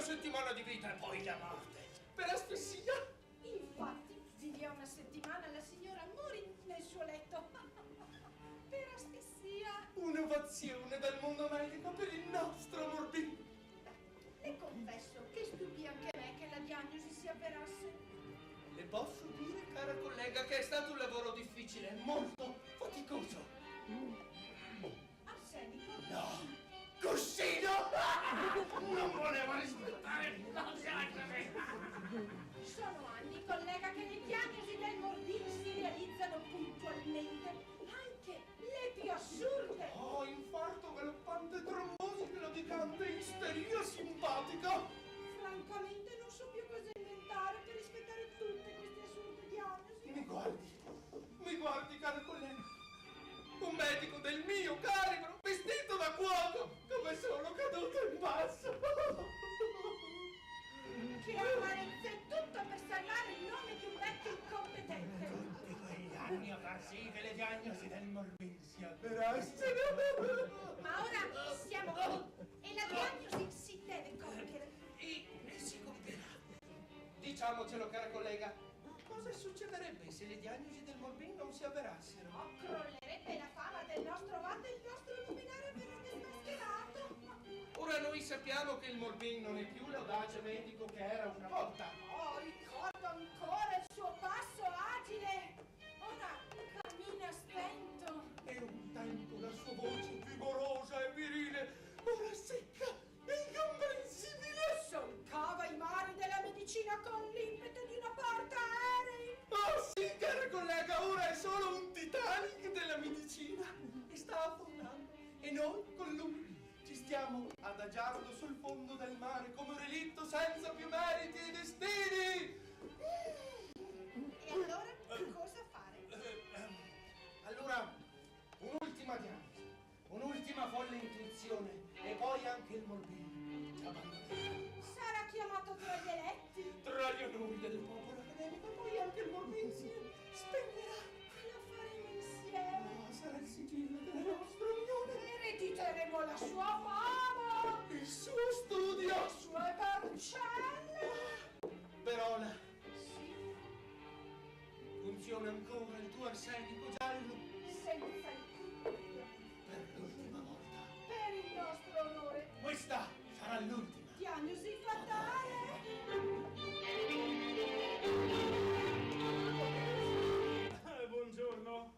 settimana di vita e poi la morte. Per asfissia. Infatti, vive una settimana la signora Mori nel suo letto. Per asfissia. Un'ovazione dal mondo medico per il nostro Morbin. Le confesso che stupì anche me che la diagnosi si avverasse. Le posso dire, cara collega, che è stato un lavoro difficile, molto faticoso. Arsenico? No! Cuscino! Non volevo rispettare, non si lasciami! Sono anni, collega, che le diagnosi del Morbin si realizzano puntualmente, anche le più assurde. Oh, infarto galoppante, trombosi claudicante, isteria simpatica. Francamente non so più cosa inventare per rispettare tutte queste assurde diagnosi. Mi guardi, caro collega. Un medico del mio calibro, vestito da cuoco, come sono caduto in basso. Che amarezza è tutto per salvare il nome di un vecchio incompetente. Tutti quegli anni a far sì che le diagnosi del Morbin si avverassero. Ma ora siamo qui e la diagnosi si deve compiere. E si compierà. Diciamocelo, cara collega. Cosa succederebbe se le diagnosi del Morbin non si avverassero? Oh, crollerebbe la fama del nostro Vato e il nostro luminario verrebbe smascherato. Ora noi sappiamo che il Morbin non è più l'audace medico che era una volta. Oh, ricordo ancora il suo passo agile. Ora cammina spento. E un tempo la sua voce vigorosa e virile, ora secca e incomprensibile. Solcava i mari della medicina con l'impeto di una portaerei. Oh sì, cara collega, ora è solo un Titanic della medicina e sta affondando. E noi con lui ci stiamo adagiando sul fondo del mare come un relitto senza più meriti e destini. E allora cosa fare? Allora, un'ultima diagnosi, un'ultima folle intuizione e poi anche il Morbin ci abbandonerà. Sarà chiamato tra gli eletti. Tra gli onori del popolo accademico e poi anche il Morbin si spegnerà. Lo faremo insieme. Oh, sarà il sigillo della nostra unione. Erediteremo la sua fama. Il suo studio. Le sue parcelle. Perola, Sì, funziona ancora il tuo arsenico giallo? senza alcun dubbio. Per l'ultima volta. Per il nostro onore. Questa sarà l'ultima. Diagnosi fatale. Buongiorno.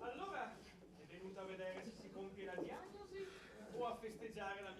Allora, è venuta a vedere se si compie la diagnosi o a festeggiare la